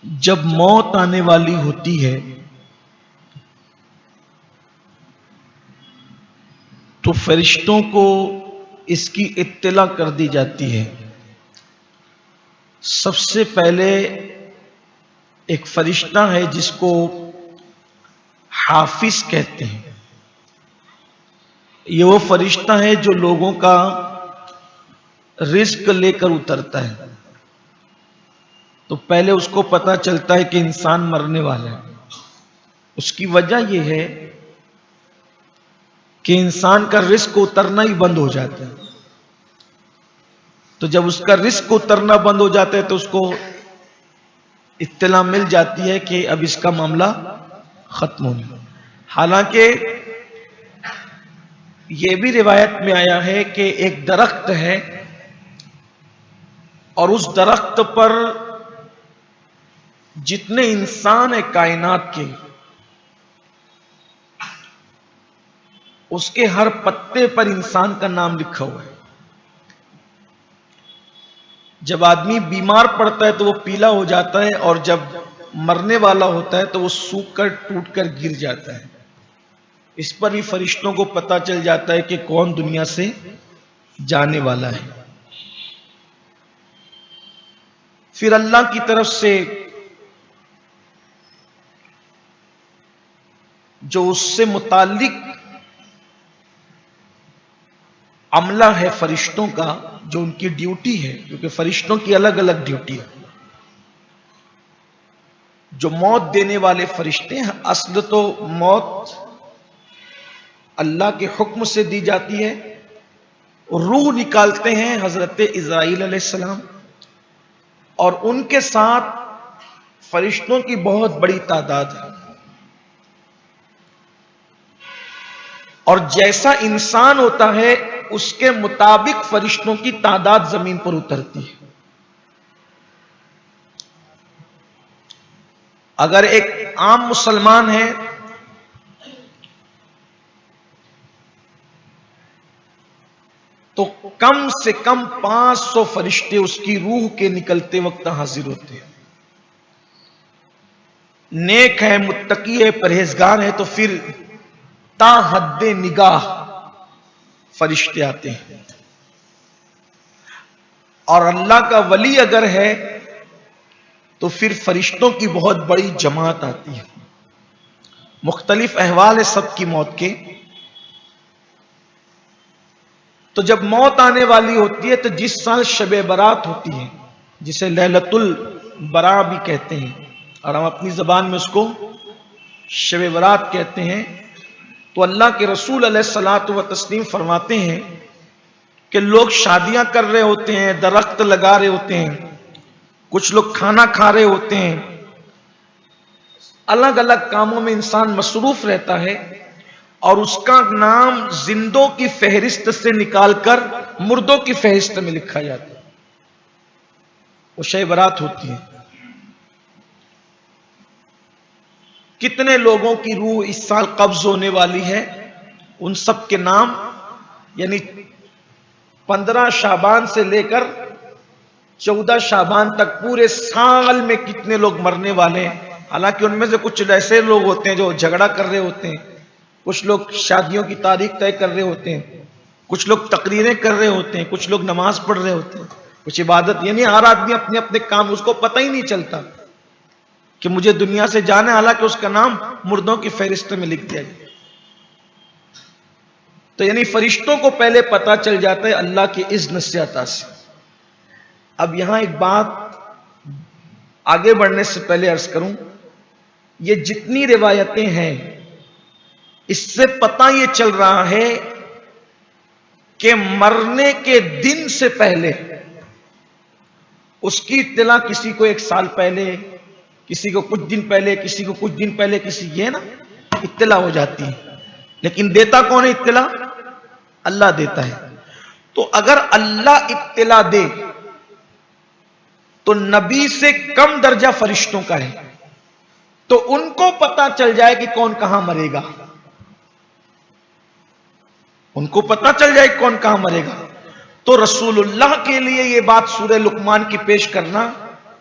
جب موت آنے والی ہوتی ہے تو فرشتوں کو اس کی اطلاع کر دی جاتی ہے۔ سب سے پہلے ایک فرشتہ ہے جس کو حافظ کہتے ہیں۔ یہ وہ فرشتہ ہے جو لوگوں کا رزق لے کر اترتا ہے۔ تو پہلے اس کو پتا چلتا ہے کہ انسان مرنے والا ہے۔ اس کی وجہ یہ ہے کہ انسان کا رزق اترنا ہی بند ہو جاتا ہے۔ تو جب اس کا رزق اترنا بند ہو جاتا ہے تو اس کو اطلاع مل جاتی ہے کہ اب اس کا معاملہ ختم ہو گیا۔ حالانکہ یہ بھی روایت میں آیا ہے کہ ایک درخت ہے اور اس درخت پر جتنے انسان ہیں کائنات کے، اس کے ہر پتے پر انسان کا نام لکھا ہوا ہے۔ جب آدمی بیمار پڑتا ہے تو وہ پیلا ہو جاتا ہے، اور جب مرنے والا ہوتا ہے تو وہ سوکھ کر ٹوٹ کر گر جاتا ہے۔ اس پر ہی فرشتوں کو پتا چل جاتا ہے کہ کون دنیا سے جانے والا ہے۔ پھر اللہ کی طرف سے جو اس سے متعلق عملہ ہے فرشتوں کا، جو ان کی ڈیوٹی ہے، کیونکہ فرشتوں کی الگ الگ ڈیوٹی ہے۔ جو موت دینے والے فرشتے ہیں، اصل تو موت اللہ کے حکم سے دی جاتی ہے۔ روح نکالتے ہیں حضرت اسرائیل علیہ السلام، اور ان کے ساتھ فرشتوں کی بہت بڑی تعداد ہے۔ اور جیسا انسان ہوتا ہے اس کے مطابق فرشتوں کی تعداد زمین پر اترتی ہے۔ اگر ایک عام مسلمان ہے تو کم سے کم 500 فرشتے اس کی روح کے نکلتے وقت حاضر ہوتے ہیں۔ نیک ہے، متقی ہے، پرہیزگار ہے تو پھر تا حد نگاہ فرشتے آتے ہیں۔ اور اللہ کا ولی اگر ہے تو پھر فرشتوں کی بہت بڑی جماعت آتی ہے۔ مختلف احوال ہے سب کی موت کے۔ تو جب موت آنے والی ہوتی ہے تو جس سال شب برات ہوتی ہے، جسے لیلۃ البراء بھی کہتے ہیں، اور ہم اپنی زبان میں اس کو شب برات کہتے ہیں، تو اللہ کے رسول علیہ الصلوۃ والتسلیم فرماتے ہیں کہ لوگ شادیاں کر رہے ہوتے ہیں، درخت لگا رہے ہوتے ہیں، کچھ لوگ کھانا کھا رہے ہوتے ہیں، الگ الگ کاموں میں انسان مصروف رہتا ہے، اور اس کا نام زندوں کی فہرست سے نکال کر مردوں کی فہرست میں لکھا جاتا ہے۔ وہ شب برات ہوتی ہے۔ کتنے لوگوں کی روح اس سال قبض ہونے والی ہے، ان سب کے نام، یعنی 15 شعبان سے لے کر 14 شعبان تک پورے سال میں کتنے لوگ مرنے والے ہیں۔ حالانکہ ان میں سے کچھ ایسے لوگ ہوتے ہیں جو جھگڑا کر رہے ہوتے ہیں، کچھ لوگ شادیوں کی تاریخ طے کر رہے ہوتے ہیں، کچھ لوگ تقریریں کر رہے ہوتے ہیں، کچھ لوگ نماز پڑھ رہے ہوتے ہیں، کچھ عبادت، یعنی ہر آدمی اپنے اپنے کام، اس کو پتہ ہی نہیں چلتا کہ مجھے دنیا سے جانا ہے، حالانکہ اس کا نام مردوں کی فہرست میں لکھ دیا گیا۔ تو یعنی فرشتوں کو پہلے پتا چل جاتا ہے اللہ کے اذن سے، عطا سے۔ اب یہاں ایک بات آگے بڑھنے سے پہلے عرض کروں، یہ جتنی روایتیں ہیں اس سے پتہ یہ چل رہا ہے کہ مرنے کے دن سے پہلے اس کی اطلاع کسی کو 1 سال پہلے، کسی کو کچھ دن پہلے، کسی کو کچھ دن پہلے، کسی یہ نا اطلاع ہو جاتی ہے۔ لیکن دیتا کون ہے اطلاع؟ اللہ دیتا ہے۔ تو اگر اللہ اطلاع دے تو نبی سے کم درجہ فرشتوں کا ہے، تو ان کو پتا چل جائے کہ کون کہاں مرے گا، ان کو پتا چل جائے کون کہاں مرے گا۔ تو رسول اللہ کے لیے یہ بات سورہ لقمان کی پیش کرنا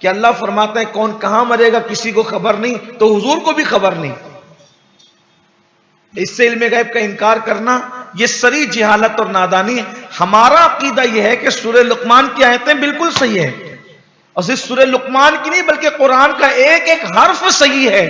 کہ اللہ فرماتا ہے کون کہاں مرے گا کسی کو خبر نہیں، تو حضور کو بھی خبر نہیں۔ اس سے علم غیب کا انکار کرنا یہ سری جہالت اور نادانی ہے۔ ہمارا عقیدہ یہ ہے کہ سورہ لقمان کی آیتیں بالکل صحیح ہے، اور صرف سورہ لقمان کی نہیں بلکہ قرآن کا ایک ایک حرف صحیح ہے،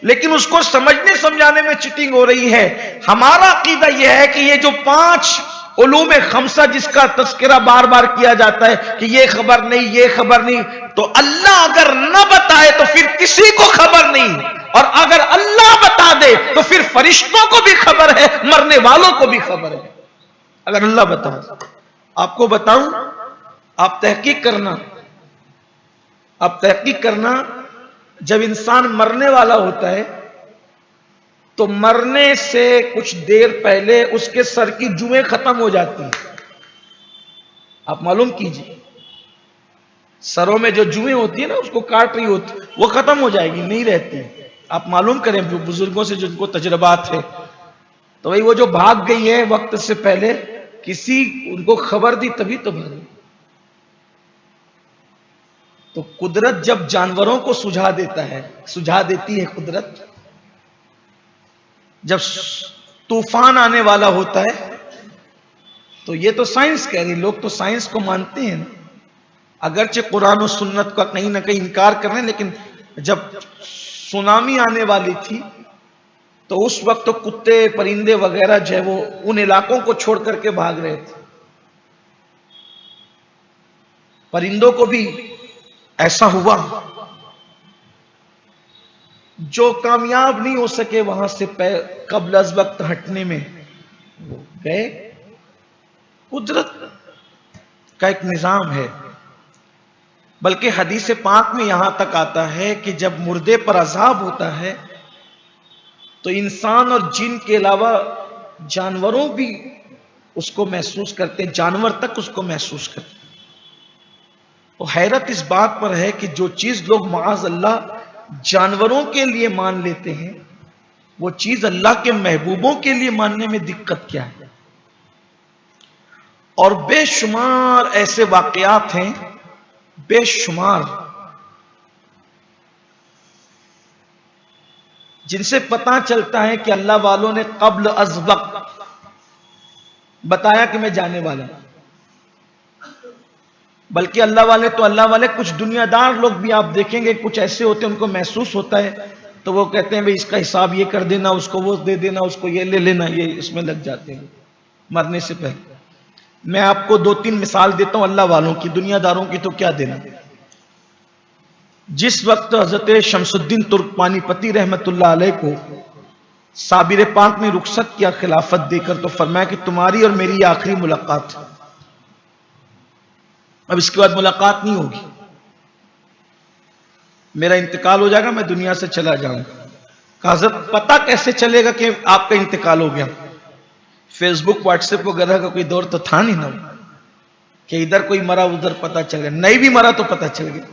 لیکن اس کو سمجھنے سمجھانے میں چیٹنگ ہو رہی ہے۔ ہمارا عقیدہ یہ ہے کہ یہ جو 5 علوم خمسہ جس کا تذکرہ بار بار کیا جاتا ہے کہ یہ خبر نہیں یہ خبر نہیں، تو اللہ اگر نہ بتائے تو پھر کسی کو خبر نہیں، اور اگر اللہ بتا دے تو پھر فرشتوں کو بھی خبر ہے، مرنے والوں کو بھی خبر ہے۔ اگر اللہ بتا دے، آپ کو بتاؤں، آپ تحقیق کرنا، جب انسان مرنے والا ہوتا ہے تو مرنے سے کچھ دیر پہلے اس کے سر کی جوئیں ختم ہو جاتی ہیں۔ آپ معلوم کیجئے، سروں میں جو جوئیں ہوتی ہیں نا اس کو کاٹ رہی ہوتی، وہ ختم ہو جائے گی، نہیں رہتی۔ آپ معلوم کریں بزرگوں سے جن کو تجربات ہے، تو وہ جو بھاگ گئی ہے وقت سے پہلے، کسی ان کو خبر دی تبھی تو بھاگی۔ تو قدرت جب جانوروں کو سجھا دیتی ہے قدرت، جب طوفان آنے والا ہوتا ہے، تو یہ تو سائنس کہہ رہی، لوگ تو سائنس کو مانتے ہیں نا، اگرچہ قرآن و سنت کا کہیں نہ کہیں انکار کر رہے ہیں، لیکن جب سونامی آنے والی تھی تو اس وقت تو کتے پرندے وغیرہ جو ہے وہ ان علاقوں کو چھوڑ کر کے بھاگ رہے تھے۔ پرندوں کو بھی ایسا ہوا، جو کامیاب نہیں ہو سکے وہاں سے قبل از وقت ہٹنے میں گئے۔ قدرت کا ایک نظام ہے، بلکہ حدیث پاک میں یہاں تک آتا ہے کہ جب مردے پر عذاب ہوتا ہے تو انسان اور جن کے علاوہ جانوروں بھی اس کو محسوس کرتے ہیں، جانور تک اس کو محسوس کرتے ہیں۔ تو حیرت اس بات پر ہے کہ جو چیز لوگ معاذ اللہ جانوروں کے لیے مان لیتے ہیں، وہ چیز اللہ کے محبوبوں کے لیے ماننے میں دقت کیا ہے؟ اور بے شمار ایسے واقعات ہیں، بے شمار، جن سے پتہ چلتا ہے کہ اللہ والوں نے قبل از وقت بتایا کہ میں جانے والا ہوں۔ بلکہ اللہ والے کچھ دنیا دار لوگ بھی آپ دیکھیں گے، کچھ ایسے ہوتے ہیں ان کو محسوس ہوتا ہے تو وہ کہتے ہیں بھئی اس کا حساب یہ کر دینا، اس کو وہ دے دینا، اس کو یہ لے لینا، یہ اس میں لگ جاتے ہیں مرنے سے پہلے۔ میں آپ کو 2-3 مثال دیتا ہوں اللہ والوں کی، دنیا داروں کی تو کیا دینا۔ جس وقت حضرت شمس الدین ترک پانی پتی رحمت اللہ علیہ کو صابر پاک نے رخصت کیا خلافت دے کر، تو فرمایا کہ تمہاری اور میری آخری ملاقات، اب اس کے بعد ملاقات نہیں ہوگی، میرا انتقال ہو جائے گا، میں دنیا سے چلا جاؤں گا۔ کہا حضرت پتہ کیسے چلے گا کہ آپ کا انتقال ہو گیا؟ فیس بک واٹس ایپ وغیرہ کا کوئی دور تو تھا نہیں نا کہ ادھر کوئی مرا ادھر پتہ چل گیا، نہیں بھی مرا تو پتہ چل گیا۔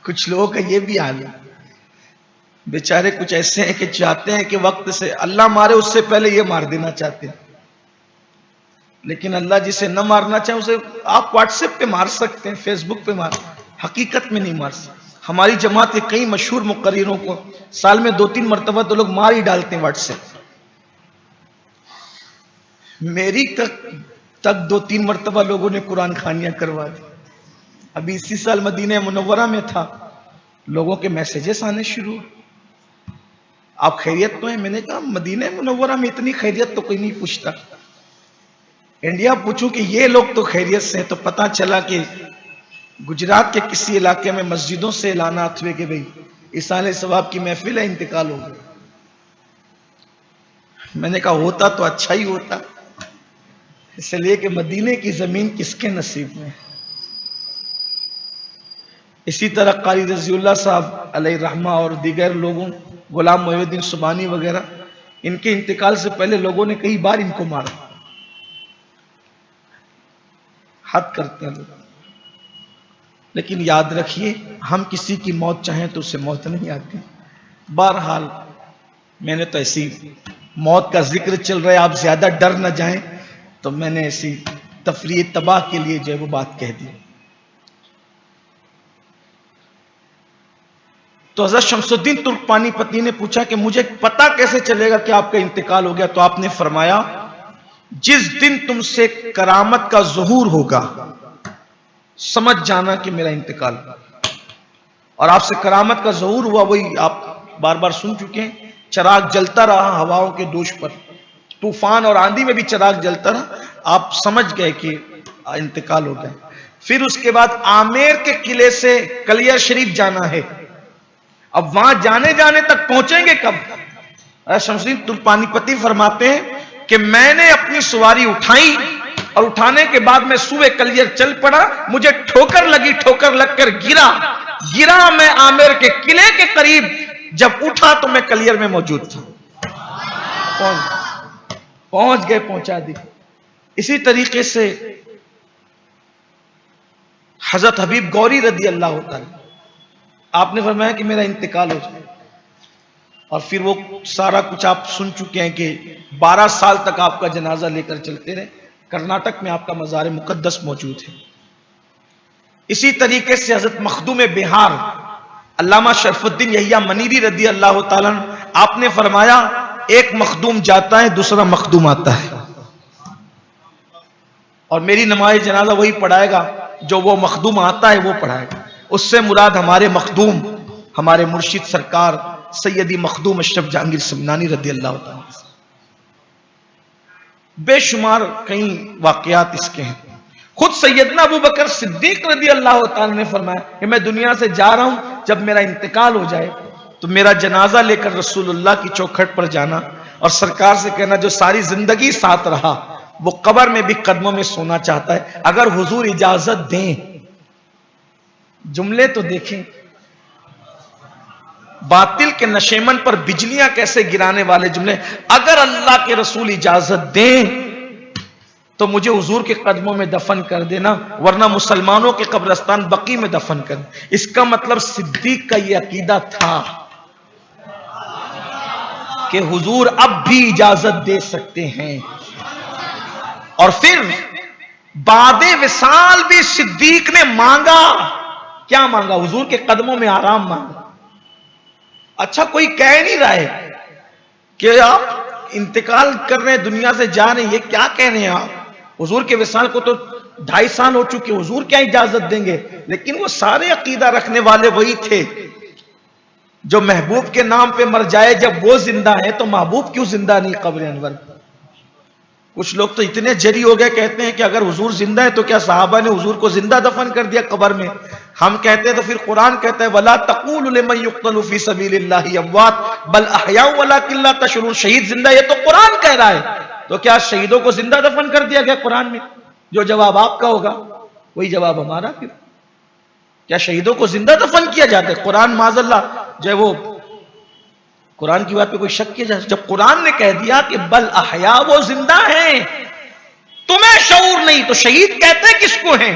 کچھ لوگوں کا یہ بھی حال ہے، بیچارے کچھ ایسے ہیں کہ چاہتے ہیں کہ وقت سے اللہ مارے اس سے پہلے یہ مار دینا چاہتے ہیں، لیکن اللہ جسے نہ مارنا چاہے اسے آپ واٹس ایپ پہ مار سکتے ہیں، فیس بک پہ مار، حقیقت میں نہیں مار سکتے۔ ہماری جماعت کے کئی مشہور مقرروں کو سال میں 2-3 مرتبہ تو لوگ مار ہی ڈالتے ہیں واٹس ایپ۔ میری تک 2-3 مرتبہ لوگوں نے قرآن خوانیاں کروا دی۔ ابھی اسی سال مدینہ منورہ میں تھا، لوگوں کے میسیجز آنے شروع، آپ خیریت تو ہیں؟ میں نے کہا مدینہ منورہ میں اتنی خیریت تو کوئی نہیں پوچھتا، انڈیا پوچھوں کہ یہ لوگ تو خیریت سے ہیں، تو پتہ چلا کہ گجرات کے کسی علاقے میں مسجدوں سے اعلانات ہوئے کہ بھئی اصالہ ثواب کی محفل ہے، انتقال ہو گیا۔ میں نے کہا ہوتا تو اچھا ہی ہوتا، اس لیے کہ مدینے کی زمین کس کے نصیب میں ہے۔ اسی طرح قاری رضی اللہ صاحب علیہ رحمہ اور دیگر لوگوں، غلام محی الدین سبحانی وغیرہ، ان کے انتقال سے پہلے لوگوں نے کئی بار ان کو مارا، حد کرتے ہیں لوگ۔ لیکن یاد رکھیے ہم کسی کی موت چاہیں تو اسے موت نہیں آتی۔ بہرحال میں نے تو ایسی موت کا ذکر چل رہا ہے، آپ زیادہ ڈر نہ جائیں، تو میں نے ایسی تفریح تباہ کے لیے جو ہے وہ بات کہہ دی۔ تو حضرت شمس الدین ترک پانی پتی نے پوچھا کہ مجھے پتا کیسے چلے گا کہ آپ کا انتقال ہو گیا؟ تو آپ نے فرمایا جس دن تم سے کرامت کا ظہور ہوگا سمجھ جانا کہ میرا انتقال ہوا۔ اور آپ سے کرامت کا ظہور ہوا، وہی آپ بار بار سن چکے ہیں، چراغ جلتا رہا ہواؤں کے دوش پر، طوفان اور آندھی میں بھی چراغ جلتا رہا، آپ سمجھ گئے کہ انتقال ہو گیا۔ پھر اس کے بعد آمیر کے قلعے سے کلیر شریف جانا ہے، اب وہاں جانے تک پہنچیں گے کب؟ شمس الدین ترک پانی پتی فرماتے ہیں کہ میں نے اپنی سواری اٹھائی اور اٹھانے کے بعد میں سوئے کلیر چل پڑا، مجھے ٹھوکر لگی، ٹھوکر لگ کر گرا میں آمیر کے قلعے کے قریب، جب اٹھا تو میں کلیر میں موجود تھا۔ پہنچ گئے، پہنچا دی۔ اسی طریقے سے حضرت حبیب گوری رضی اللہ تعالی، آپ نے فرمایا کہ میرا انتقال ہو جائے، اور پھر وہ سارا کچھ آپ سن چکے ہیں کہ 12 سال تک آپ کا جنازہ لے کر چلتے رہے، کرناٹک میں آپ کا مزار مقدس موجود ہے۔ اسی طریقے سے حضرت مخدوم بہار علامہ شرف الدین یحییٰ منیری رضی اللہ تعالیٰ عنہ، آپ نے فرمایا ایک مخدوم جاتا ہے دوسرا مخدوم آتا ہے، اور میری نماز جنازہ وہی پڑھائے گا جو وہ مخدوم آتا ہے وہ پڑھائے گا۔ اس سے مراد ہمارے مخدوم، ہمارے مرشد سرکار سیدی مخدوم اشرف جہانگیر سمنانی رضی اللہ تعالیٰ۔ بے شمار کئی واقعات اس کے ہیں۔ خود سیدنا ابو بکر صدیق رضی اللہ تعالیٰ نے فرمایا کہ میں دنیا سے جا رہا ہوں، جب میرا انتقال ہو جائے تو میرا جنازہ لے کر رسول اللہ کی چوکھٹ پر جانا اور سرکار سے کہنا جو ساری زندگی ساتھ رہا وہ قبر میں بھی قدموں میں سونا چاہتا ہے، اگر حضور اجازت دیں۔ جملے تو دیکھیں، باطل کے نشیمن پر بجلیاں کیسے گرانے والے جملے، اگر اللہ کے رسول اجازت دیں تو مجھے حضور کے قدموں میں دفن کر دینا، ورنہ مسلمانوں کے قبرستان بقی میں دفن کر دینا۔ اس کا مطلب صدیق کا یہ عقیدہ تھا کہ حضور اب بھی اجازت دے سکتے ہیں، اور پھر بعد وصال بھی صدیق نے مانگا، کیا مانگا؟ حضور کے قدموں میں آرام مانگا۔ اچھا کوئی کہہ نہیں رہا ہے کہ آپ انتقال کر رہے ہیں، دنیا سے جا رہے ہیں، یہ کیا کہہ رہے ہیں آپ؟ حضور کے وصال کو تو 2.5 سال ہو چکے، حضور کیا اجازت دیں گے؟ لیکن وہ سارے عقیدہ رکھنے والے وہی تھے جو محبوب کے نام پہ مر جائے، جب وہ زندہ ہے تو محبوب کیوں زندہ نہیں قبر انور؟ کچھ لوگ تو اتنے جری ہو گئے، کہتے ہیں کہ اگر حضور زندہ ہے تو کیا صحابہ نے حضور کو زندہ دفن کر دیا قبر میں؟ ہم کہتے ہیں تو پھر قرآن کہتا ہے وَلَا تَقُولُوا لِمَن يُقْتَلُ فِي سَبِيلِ اللَّهِ أَمْوَاتٌ بَلْ أَحْيَاءٌ وَلَٰكِن لَّا تَشْعُرُونَ۔ شہید زندہ، یہ تو قرآن کہہ رہا ہے، تو کیا شہیدوں کو زندہ دفن کر دیا گیا قرآن میں؟ جو جواب آپ کا ہوگا وہی جواب ہمارا پھر۔ کیا شہیدوں کو زندہ دفن کیا جاتا ہے؟ قرآن معاذ اللہ جو ہے وہ قرآن کی بات پہ کوئی شک کیا جائے؟ جب قرآن نے کہہ دیا کہ بل احیا، وہ زندہ ہیں، تمہیں شعور نہیں، تو شہید کہتے کس کو ہیں؟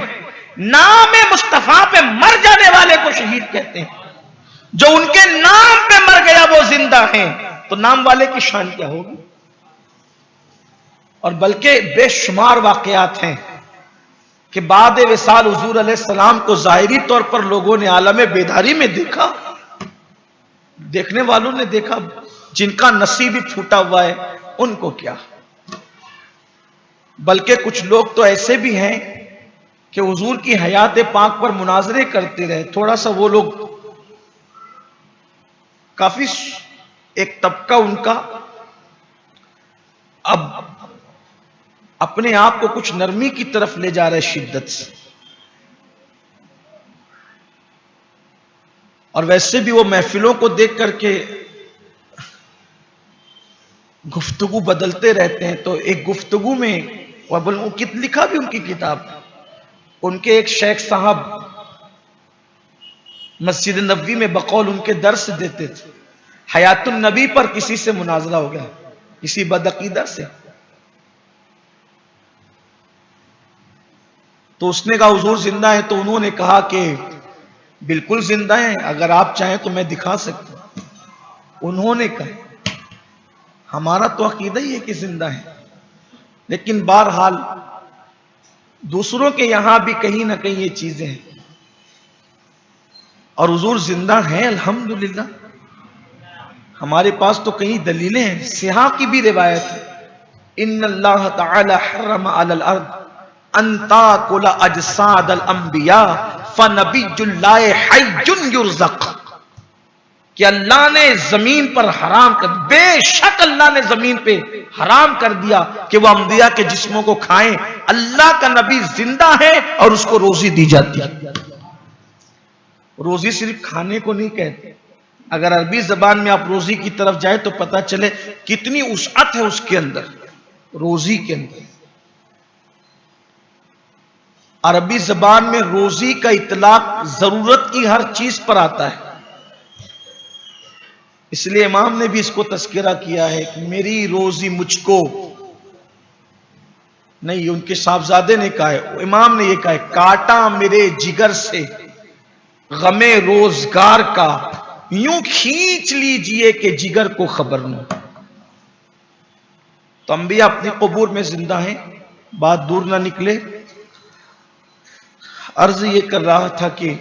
نام مصطفیٰ پہ مر جانے والے کو شہید کہتے ہیں۔ جو ان کے نام پہ مر گیا وہ زندہ ہیں، تو نام والے کی شان کیا ہوگی؟ اور بلکہ بے شمار واقعات ہیں کہ بعد وصال حضور علیہ السلام کو ظاہری طور پر لوگوں نے عالم بیداری میں دیکھا، دیکھنے والوں نے دیکھا، جن کا نصیب ہی پھوٹا ہوا ہے ان کو کیا۔ بلکہ کچھ لوگ تو ایسے بھی ہیں کہ حضور کی حیات پاک پر مناظرے کرتے رہے، تھوڑا سا وہ لوگ کافی ایک طبقہ ان کا اب اپنے آپ کو کچھ نرمی کی طرف لے جا رہے شدت سے، اور ویسے بھی وہ محفلوں کو دیکھ کر کے گفتگو بدلتے رہتے ہیں۔ تو ایک گفتگو میں لکھا بھی ان کی کتاب، ان کے ایک شیخ صاحب مسجد نبوی میں بقول ان کے درس دیتے تھے، حیات النبی پر کسی سے مناظرہ ہو گیا، کسی بدعقیدہ سے، تو اس نے کہا حضور زندہ ہے، تو انہوں نے کہا کہ بالکل زندہ ہیں، اگر آپ چاہیں تو میں دکھا سکتا ہوں۔ انہوں نے کہا ہمارا تو عقیدہ ہی ہے کہ زندہ ہے، لیکن بہرحال دوسروں کے یہاں بھی کہیں نہ کہیں یہ چیزیں ہیں، اور حضور زندہ ہیں الحمدللہ. ہمارے پاس تو کئی دلیلیں ہیں. سیاح کی بھی روایت ہے ان اللہ تعالی حرم علی الارض ان تاکل اجساد الانبیاء فنبی اللہ حی یرزق، کہ اللہ نے زمین پر حرام کر، بے شک اللہ نے زمین پہ حرام کر دیا کہ وہ انبیاء کے جسموں کو کھائیں. اللہ کا نبی زندہ ہے اور اس کو روزی دی جاتی ہے. روزی صرف کھانے کو نہیں کہتے. اگر عربی زبان میں آپ روزی کی طرف جائیں تو پتہ چلے کتنی وسعت ہے اس کے اندر، روزی کے اندر. عربی زبان میں روزی کا اطلاق ضرورت کی ہر چیز پر آتا ہے. اس لیے امام نے بھی اس کو تذکرہ کیا ہے کہ میری روزی مجھ کو نہیں، ان کے صاحبزادے نے کہا ہے، امام نے یہ کہا ہے کاٹا میرے جگر سے غم روزگار کا، یوں کھینچ لیجئے کہ جگر کو خبر نہ. تو انبیاء اپنے قبور میں زندہ ہیں، بات دور نہ نکلے. عرض یہ کر رہا تھا کہ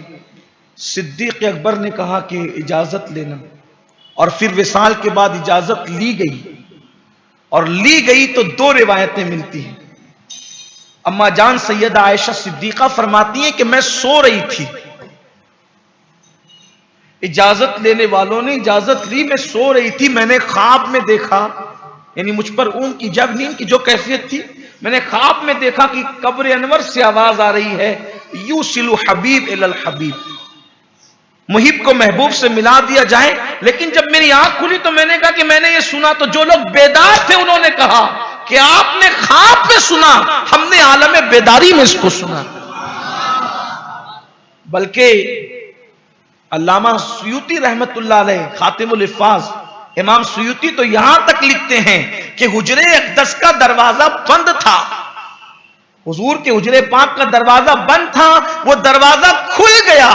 صدیق اکبر نے کہا کہ اجازت لینا، اور پھر وصال کے بعد اجازت لی گئی، اور لی گئی تو دو روایتیں ملتی ہیں. اما جان سیدہ عائشہ صدیقہ فرماتی ہیں کہ میں سو رہی تھی، اجازت لینے والوں نے اجازت لی، میں سو رہی تھی، میں نے خواب میں دیکھا، یعنی مجھ پر اون کی جب نیند کی جو کیفیت تھی، میں نے خواب میں دیکھا کہ قبر انور سے آواز آ رہی ہے یوصل حبیب الی الحبیب، محب کو محبوب سے ملا دیا جائے. لیکن جب میری آنکھ کھلی تو میں نے کہا کہ میں نے یہ سنا. تو جو لوگ بیدار تھے انہوں نے کہا کہ آپ نے خواب میں سنا، ہم نے عالم بیداری میں اس کو سنا. بلکہ علامہ سیوطی رحمت اللہ علیہ خاتم الحفاظ، امام سیوطی تو یہاں تک لکھتے ہیں کہ حجرے اقدس کا دروازہ بند تھا، حضور کے حجرے پاک کا دروازہ بند تھا، وہ دروازہ کھل گیا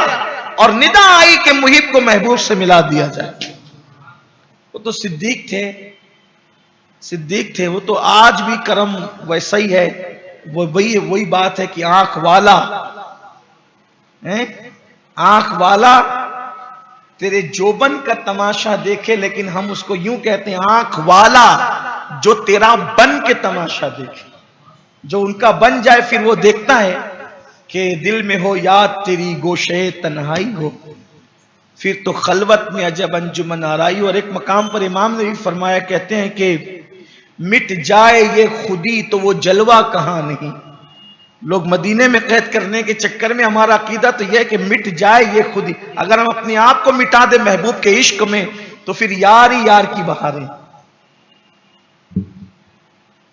اور ندا آئی کہ محب کو محبوب سے ملا دیا جائے. وہ تو صدیق تھے، صدیق تھے. وہ تو آج بھی کرم ویسا ہی ہے. وہی بات ہے کہ آنکھ والا، آنکھ والا تیرے جوبن کا تماشا دیکھے، لیکن ہم اس کو یوں کہتے ہیں آنکھ والا جو تیرا بن کے تماشا دیکھے. جو ان کا بن جائے پھر وہ دیکھتا ہے کہ دل میں ہو یاد تیری گوشے تنہائی ہو، پھر تو خلوت میں عجب انجمن آرائی. اور ایک مقام پر امام نے بھی فرمایا، کہتے ہیں کہ مٹ جائے یہ خودی تو وہ جلوہ کہاں نہیں. لوگ مدینے میں قید کرنے کے چکر میں، ہمارا عقیدہ تو یہ ہے کہ مٹ جائے یہ خودی. اگر ہم اپنے آپ کو مٹا دیں محبوب کے عشق میں تو پھر یار ہی یار کی بہاریں.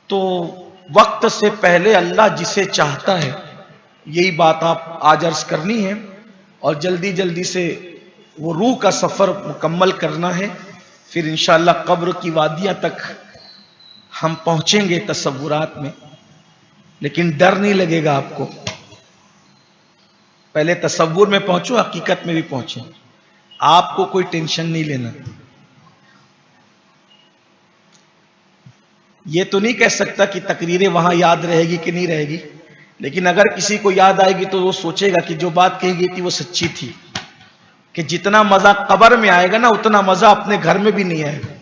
تو وقت سے پہلے اللہ جسے چاہتا ہے، یہی بات آپ آج عرض کرنی ہے، اور جلدی جلدی سے وہ روح کا سفر مکمل کرنا ہے. پھر انشاءاللہ قبر کی وادیاں تک ہم پہنچیں گے تصورات میں، لیکن ڈر نہیں لگے گا آپ کو. پہلے تصور میں پہنچو، حقیقت میں بھی پہنچیں. آپ کو کوئی ٹینشن نہیں لینا. یہ تو نہیں کہہ سکتا کہ تقریریں وہاں یاد رہے گی کہ نہیں رہے گی، لیکن اگر کسی کو یاد آئے گی تو وہ سوچے گا کہ جو بات کہی گئی تھی وہ سچی تھی، کہ جتنا مزہ قبر میں آئے گا نا اتنا مزہ اپنے گھر میں بھی نہیں آئے گا.